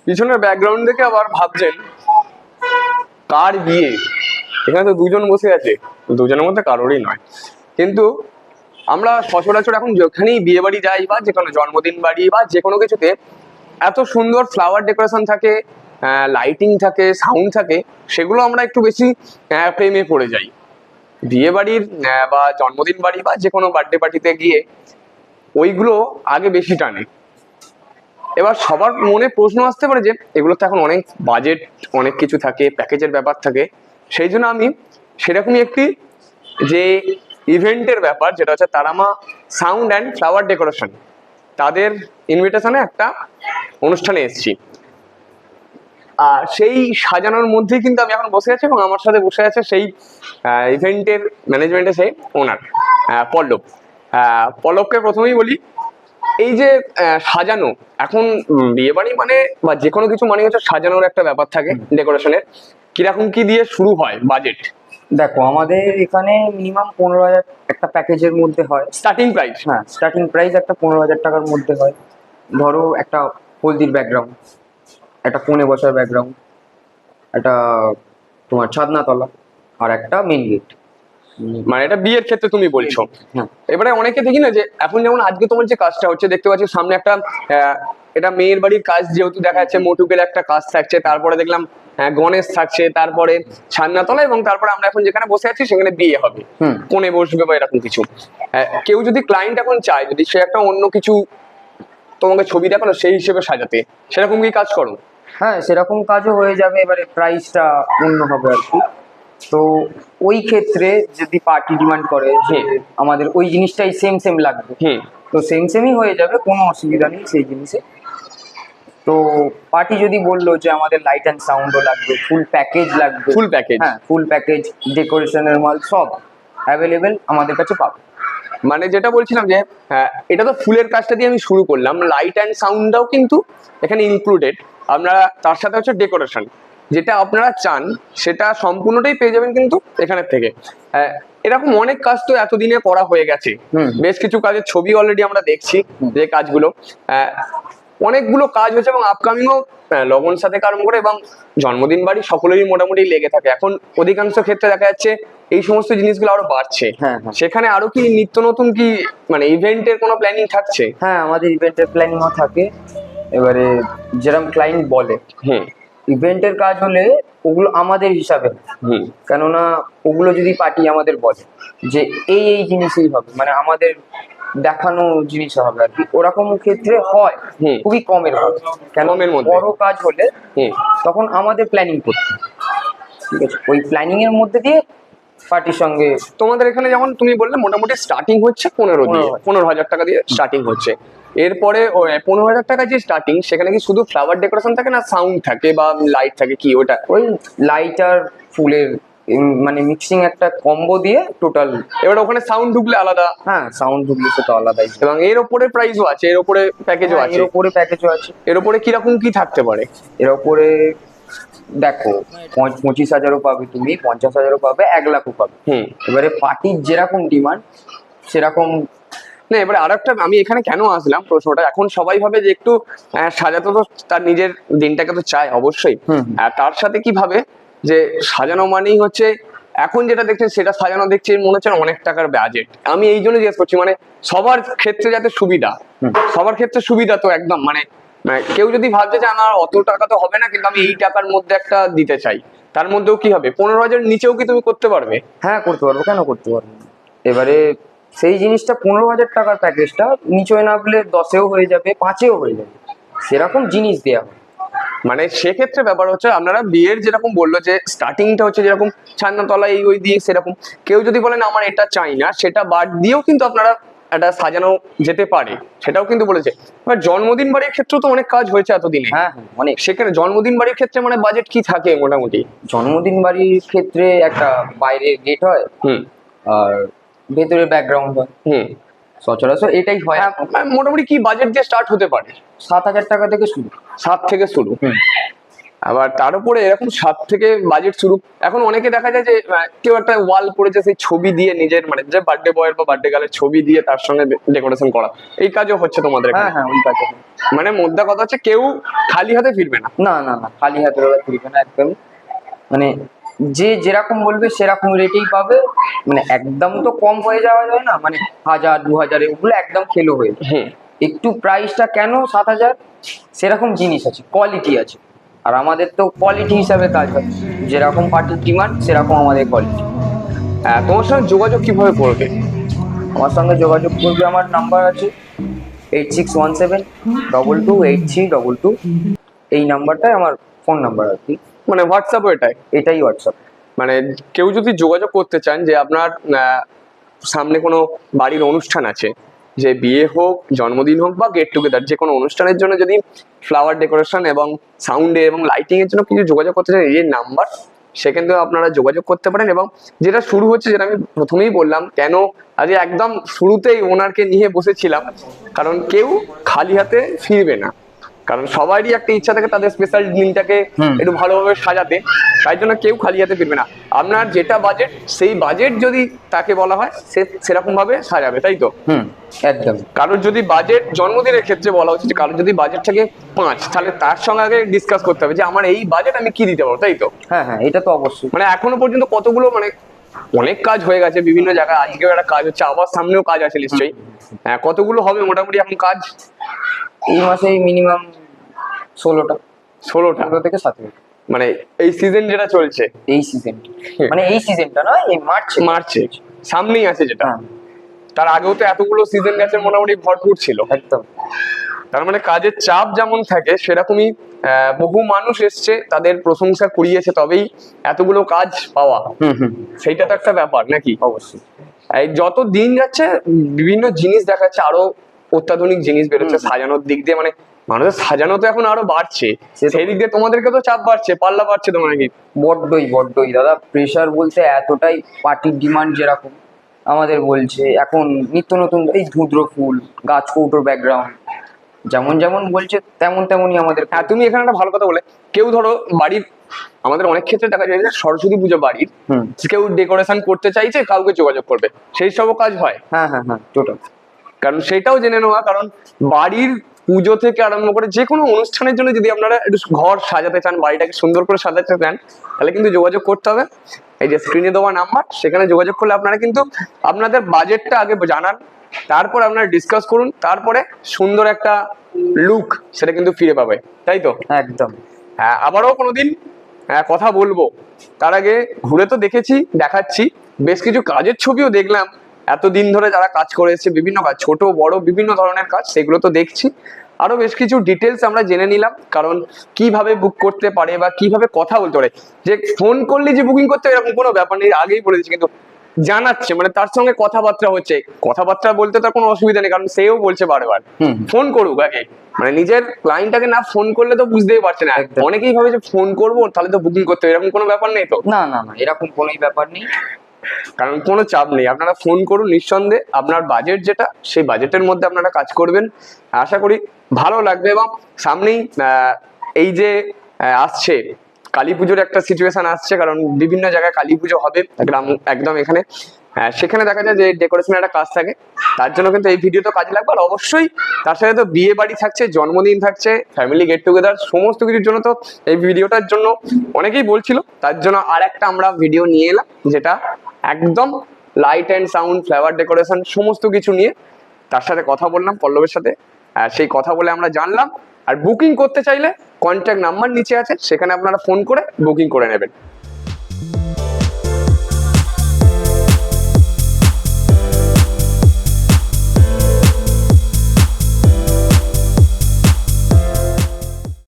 পিছনের ব্যাকগ্রাউন্ড দেখে আবার ভাবছেন কার বিয়ে। এখানে তো দুজন বসে আছে, দুজনের মধ্যে কারোরই নয়। কিন্তু আমরা সচরাচর এখন যেখানেই বিয়ে বাড়ি যাই বা যে কোনো জন্মদিন বাড়ি বা যে কোনো কিছুতে এত সুন্দর ফ্লাওয়ার ডেকোরেশন থাকে, লাইটিং থাকে, সাউন্ড থাকে, সেগুলো আমরা একটু বেশি প্রেমে পড়ে যাই। বিয়ে বাড়ির বা জন্মদিন বাড়ি বা যে কোনো বার্থডে পার্টিতে গিয়ে ওইগুলো আগে বেশি টানে। এবার সবার মনে প্রশ্ন আসতে পারে যে এগুলো তো এখন অনেক বাজেট, অনেক কিছু থাকে, প্যাকেজের ব্যাপার থাকে। সেই জন্য আমি সেরকমই একটি যে ইভেন্টের ব্যাপার, যেটা হচ্ছে Tara Maa sound and flower decoration, তাদের ইনভিটেশনে একটা অনুষ্ঠানে এসেছি। আর সেই সাজানোর মধ্যেই কিন্তু আমি এখন বসে আছি, এবং আমার সাথে বসে আছে সেই ইভেন্টের ম্যানেজমেন্টের সেই ওনার পল্লব। পল্লবকে প্রথমেই বলি, এই যে সাজানো, এখন বিয়ে বাড়ি মানে বা যে কোনো কিছু মানে হচ্ছে সাজানোর একটা ব্যাপার থাকে, ডেকোরেশনের কিরকম কি দিয়ে শুরু হয় বাজেট? দেখো, আমাদের এখানে মিনিমাম 15,000 একটা প্যাকেজের মধ্যে হয়। Starting price? হ্যাঁ, স্টার্টিং প্রাইস একটা 15,000 টাকার মধ্যে হয়। ধরো একটা হলদির ব্যাকগ্রাউন্ড, একটা কোণে বসার ব্যাকগ্রাউন্ড, একটা তোমার ছাদনাতলা, আর একটা মেন গেট। মানে এটা বিয়ের ক্ষেত্রে তুমি বলছো? হ্যাঁ। এবারে অনেকে দেখি না যে এখন যেমন আজকে তোমার যে কাজটা হচ্ছে দেখতে পাচ্ছি সামনে একটা এটা মেয়ের বাড়ির কাজ, যেহেতু দেখা যাচ্ছে মোটুকের একটা কাজ থাকছে, তারপরে দেখলাম গণেশ থাকছে, তারপরে ছান্নাতলা, এবং তারপরে আমরা এখন যেখানে বসে আছি সেখানে বিয়ে হবে, কোণে বসবে বা এরকম কিছু। কেউ যদি ক্লায়েন্ট এখন চায়, যদি সে একটা অন্য কিছু তোমাকে ছবি দেখালো সেই হিসেবে সাজাতে, সেরকম কি কাজ করো? হ্যাঁ, সেরকম কাজও হয়ে যাবে, এবারে প্রাইসটা অন্য হবে আর কি। তো ওই ক্ষেত্রে যদি পার্টি ডিমান্ড করে যে আমাদের ওই জিনিসটাই সেম সেম লাগবে, তো সেম সেমই হয়ে যাবে, কোনো অসুবিধা নেই সেই জিনিসে। তো পার্টি যদি বললো যে আমাদের লাইট অ্যান্ড সাউন্ডও লাগবে, ফুল প্যাকেজ লাগবে, ফুল প্যাকেজ? হ্যাঁ, ফুল প্যাকেজ, ডেকোরেশনের মাল সব অ্যাভেলেবেল আমাদের কাছে পাবে। মানে যেটা বলছিলাম যে এটা তো ফুলের কাজটা দিয়ে আমি শুরু করলাম, লাইট অ্যান্ড সাউন্ডটাও কিন্তু এখানে ইনক্লুডেড। আপনারা তার সাথে হচ্ছে ডেকোরেশন, যেটা আপনারা চান সেটা সম্পূর্ণটাই পেয়ে যাবেন কিন্তু এখানের থেকে। এরকম অনেক কাজ তো এতদিনে করা হয়ে গেছে, বেশ কিছু কাজের ছবি অলরেডি আমরা দেখছি, যে কাজগুলো অনেকগুলো কাজ হয়েছে, এবং আপকামিংও লগন সাথে আরম্ভ করে এবং জন্মদিন বাড়ি সকলেরই মোটামুটি লেগে থাকে। এখন অধিকাংশ ক্ষেত্রে দেখা যাচ্ছে এই সমস্ত জিনিসগুলো আরো বাড়ছে। সেখানে আরো কি নিত্য নতুন কি মানে ইভেন্টের কোনো প্ল্যানিং থাকছে? হ্যাঁ, আমাদের ইভেন্টের প্ল্যানিংও থাকে। এবারে যেরকম ক্লায়েন্ট বলে, ইভেন্টের কাজ হলে ওগুলো আমাদের হিসাবে, কেননা ওগুলো যদি পার্টি আমাদের বলে যে এই এই জিনিসই হবে, মানে আমাদের দেখানো জিনিস হবে আর কি, ওরকম ক্ষেত্রে হয় খুবই কমের মধ্যে। কেন বড় কাজ হলে তখন আমাদের প্ল্যানিং করতে হয়, ঠিক আছে? ওই প্ল্যানিং এর মধ্যে দিয়ে পার্টির সঙ্গে। তোমাদের এখানে যেমন তুমি বললে মোটামুটি স্টার্টিং হচ্ছে 15,000 টাকা দিয়ে স্টার্টিং হচ্ছে। এরপরে 15,000 টাকা যে স্টার্টিং, সেখানে কি শুধু ফ্লাওয়ার ডেকোরেশন থাকে না সাউন্ড থাকে বা লাইট থাকে, কি ওটা? ওই লাইট আর ফুলের মানে মিক্সিং একটা কম্বো দিয়ে টোটাল। এবার ওখানে সাউন্ড ঢুকলে আলাদা? হ্যাঁ, সাউন্ড ঢুকলে তো আলাদাই। এবং এর ওপরে প্রাইসও আছে, এর ওপরে প্যাকেজও আছে? এর ওপরে প্যাকেজও আছে। এর ওপরে কিরকম কি থাকতে পারে? এর ওপরে দেখো, 25,000ও পাবে তুমি, 50,000ও পাবে, 1,00,000ও পাবে। এবারে পার্টির যেরকম ডিমান্ড সেরকম। না, এবারে আর একটা আমি এখানে কেন আসলাম প্রশ্নটা, এখন সবাই ভাবে যে একটু সাজাতে তো তার নিজের দিনটাকে তো চায় অবশ্যই, তার সাথে কি ভাবে যে সাজানো মানেই হচ্ছে, এখন যেটা দেখছি সেটা সাজানো দেখছি মনে হচ্ছে অনেক টাকার বাজেট। আমি এই জন্য জিজ্ঞেস করছি, মানে সবার ক্ষেত্রে যাতে সুবিধা, সবার ক্ষেত্রে সুবিধা তো একদম, মানে কেউ যদি ভাবছে যে আমার অত টাকা তো হবে না, কিন্তু আমি এই টাকার মধ্যে একটা দিতে চাই, তার মধ্যেও কি হবে 15,000 নিচেও কি তুমি করতে পারবে? হ্যাঁ, করতে পারবো, কেন করতে পারবো। এবারে সেই জিনিসটা 15,000 টাকার প্যাকেজটা নিচে নামলে 10-এও হয়ে যাবে, 5-এও হয়ে যাবে, সেরকম জিনিস দেওয়া হয়। মানে সেক্ষেত্রে ব্যাপার হচ্ছে আপনারা বিয়ের যেরকম বললো যে স্টার্টিংটা হচ্ছে যেরকম ছান্নাতলা এই ওই দিয়ে সেরকম, কেউ যদি বলেন আমার এটা চাই না, সেটা বাদ দিয়েও কিন্তু আপনারা একটা সাজানো যেতে পারে, সেটাও কিন্তু বলেছে। এবার জন্মদিন বাড়ির ক্ষেত্রেও তো অনেক কাজ হয়েছে এতদিনে। হ্যাঁ, অনেক। সেখানে জন্মদিন বাড়ির ক্ষেত্রে মানে বাজেট কি থাকে মোটামুটি? জন্মদিন বাড়ির ক্ষেত্রে একটা বাইরে গেট হয়, আর ভেতরে ব্যাকগ্রাউন্ড হয়, সচরাচর এটাই হয়। মোটামুটি কি বাজেট দিয়ে স্টার্ট হতে পারে? 7,000 টাকা থেকে শুরু। 7 থেকে শুরু? আবার তার উপরে এরকম 7 থেকে বাজেট শুরু। এখন অনেকে দেখা যায় যে কেউ একটা ওয়াল করেছে, সেই ছবি দিয়ে নিজের মানে যে বার্থডে বয়ের বা বার্থডে গার্লের ছবি দিয়ে তার সঙ্গে ডেকোরেশন করা, এই কাজও হচ্ছে তোমাদের এখানে? হ্যাঁ হ্যাঁ, ওই কাজে। মানে মোদ্দা কথা হচ্ছে কেউ খালি হাতে ফিরবে না। না না না, খালি হাতের ওরা ফিরবে না একদম। মানে যে যেরকম বলবে সেরকম রেটেই পাবে। মানে একদম তো কম হয়ে যাওয়া যায় না, মানে 1000 2000 ওগুলো একদম খেলো হয়ে যায়। হুম। একটু প্রাইসটা কেন 7000, সেরকম জিনিস আছে, কোয়ালিটি আছে। আর আমাদের তো কোয়ালিটি হিসাবে কাজ হয়, যেরকম পার্টির ডিমান্ড সেরকম আমাদের কোয়ালিটি। তোমার সঙ্গে যোগাযোগ কিভাবে করবে? আমার সঙ্গে যোগাযোগ করবে, আমার নাম্বার আছে 8617228322। এই নাম্বারটাই আমার ফোন নাম্বার আর কি। মানে হোয়াটসঅ্যাপও এটাই? এটাই হোয়াটসঅ্যাপ। মানে কেউ যদি যোগাযোগ করতে চান যে আপনার সামনে কোনো বাড়ির অনুষ্ঠান আছে, যে বিয়ে হোক, জন্মদিন হোক বা গেট টুগেদার, যে কোনো অনুষ্ঠানের জন্য যদি ফ্লাওয়ার ডেকোরেশন এবং সাউন্ডে এবং লাইটিং এর জন্য কিছু যোগাযোগ করতে চান, এই নাম্বার, সেখান থেকে আপনারা যোগাযোগ করতে পারেন। এবং যেটা শুরু হচ্ছে, যেটা আমি প্রথমেই বললাম, কেন আজ একদম শুরুতেই ওনারকে নিয়ে বসেছিলাম, কারণ কেউ খালি হাতে ফিরবে না। কারণ সবারই একটা ইচ্ছা থাকে তাদের স্পেশাল দিনটাকে একটু ভালোভাবে সাজাতে, তাই জন্য কেউ খালি হাতে ফিরবে না। আপনার যেটা বাজেট, সেই বাজেট যদি তাকে বলা হয়, সে সেরকম ভাবে সাজাবে, তাই তো? একদম। কারোর যদি বাজেট, জন্মদিনের ক্ষেত্রে বলা হচ্ছে যে কারোর যদি বাজেট থাকে 5, তাহলে তার সঙ্গে আগে ডিসকাস করতে হবে যে আমার এই বাজেট, আমি কি দিতে পারবো, তাই তো? হ্যাঁ হ্যাঁ, এটা তো অবশ্যই। মানে এখনো পর্যন্ত কতগুলো মানে অনেক কাজ হয়ে গেছে বিভিন্ন জায়গায়, আজকেও একটা কাজ হচ্ছে, আবার সামনেও কাজ আছে নিশ্চয়ই। কতগুলো হবে মোটামুটি এখন কাজ? এই মাসে মিনিমাম 16টা 16টা 16 থেকে 17। মানে এই সিজন যেটা চলছে, এই সিজন, মানে এই সিজনটা নয়, এই মার্চে সামনেই আছে যেটা। হ্যাঁ তার আগেও তো এতগুলো সিজন গেছে, মোটামুটি ভরপুর ছিল। একদম। তার মানে কাজের চাপ যেমন থাকে, সেরকমই বহু মানুষ এসছে, তাদের প্রশংসা কুড়িয়েছে, তবেই এতগুলো কাজ পাওয়া। সেইটা তো একটা ব্যাপার নাকি? অবশ্যই। এই যত দিন যাচ্ছে বিভিন্ন জিনিস দেখাচ্ছে, আরো অত্যাধুনিক জিনিস বেরোচ্ছে সাজানোর দিক দিয়ে। মানে মানুষের সাজানো তো এখন আরো বাড়ছে, সেই দিক দিয়ে তোমাদেরকে তো চাপ বাড়ছে, পাল্লা বাড়ছে তোমার নাকি? বড্ডই দাদা, প্রেশার বলতে এতটাই, পার্টির ডিমান্ড যেরকম আমাদের বলছে এখন নিত্য নতুন এই ধুদ্র ফুল, গাছ কৌটোর ব্যাকগ্রাউন্ড, যেমন যেমন বলছে তেমন তেমনই আমাদের। হ্যাঁ, তুমি এখানে একটা ভালো কথা বলে, কেউ ধরো বাড়ির, আমাদের অনেক ক্ষেত্রে দেখা যায় যে সরস্বতী পুজো বাড়ির কেউ ডেকোরেশন করতে চাইছে, কাউকে যোগাযোগ করবে, সেই সবও কাজ হয়। হ্যাঁ হ্যাঁ হ্যাঁ, টোটাল। কারণ সেটাও জেনে নেওয়া, কারণ বাড়ির পুজো থেকে আরম্ভ করে যে কোনো অনুষ্ঠানের জন্য যদি আপনারা একটু ঘর সাজাতে চান, বাড়িটাকে সুন্দর করে সাজাতে চান, তাহলে কিন্তু যোগাযোগ করতে হবে। এই যে স্ক্রিনে দেওয়া নাম্বার, সেখানে যোগাযোগ করলে আপনারা কিন্তু আপনাদের বাজেটটা আগে জানান, তারপর আপনারা ডিসকাস করুন, তারপরে সুন্দর একটা লুক সেটা কিন্তু ফিরে পাবে, তাই তো? একদম। হ্যাঁ, আবারও কোনোদিন কথা বলবো। তার আগে ঘুরে তো দেখেছি, দেখাচ্ছি, বেশ কিছু কাজের ছবিও দেখলাম। এতদিন ধরে যারা কাজ করে এসেছে, বিভিন্ন কাজ, ছোট বড় বিভিন্ন ধরনের কাজ, সেগুলো তো দেখছি। আরো বেশ কিছু ডিটেলস আমরা জেনে নিলাম, কারণ কিভাবে বুক করতে পারে বা কিভাবে কথা বলতে পারে। যে ফোন করলে যে বুকিং করতে হবে এরকম কোনো ব্যাপার নেই, আগেই বলে দিচ্ছি, কিন্তু জানাচ্ছে মানে তার সঙ্গে কথাবার্তা হচ্ছে। কথাবার্তা বলতে তার কোনো অসুবিধা নেই, কারণ সেও বলছে বারবার ফোন করুক আগে। মানে নিজের ক্লায়েন্টটাকে না ফোন করলে তো বুঝতেই পারছে না। অনেকেই ভাবে যে ফোন করবো তাহলে তো বুকিং করতে হবে, এরকম কোনো ব্যাপার নেই তো? না না না, এরকম কোনোই ব্যাপার নেই। কারণ কোনো চাপ নেই, আপনারা ফোন করুন নিঃসন্দেহে। আপনার বাজেট যেটা, সেই বাজেটের মধ্যে আপনারা কাজ করবেন, আশা করি ভালো লাগবে। এবং সামনেই এই যে আসছে কালী পুজোর একটা সিচুয়েশন আসছে, কারণ বিভিন্ন জায়গায় কালী পুজো হবে একদম এখানে, সেখানে দেখা যায় যে ডেকোরেশনের একটা কাজ থাকে, তার জন্য কিন্তু এই ভিডিও তো কাজে লাগবে। আর অবশ্যই তার সাথে তো বিয়ে বাড়ি থাকছে, জন্মদিন থাকছে, ফ্যামিলি গেট টুগেদার, সমস্ত কিছুর জন্য তো এই ভিডিওটার জন্য অনেকেই বলছিল, তার জন্য আর একটা আমরা ভিডিও নিয়ে এলাম, যেটা একদম light and sound, flower decoration সমস্ত কিছু নিয়ে। তার সাথে কথা বললাম পল্লবের সাথে, সেই কথা বলে আমরা জানলাম। আর বুকিং করতে চাইলে কন্ট্যাক্ট নাম্বার নিচে আছে, সেখানে আপনারা ফোন করে বুকিং করে নেবেন।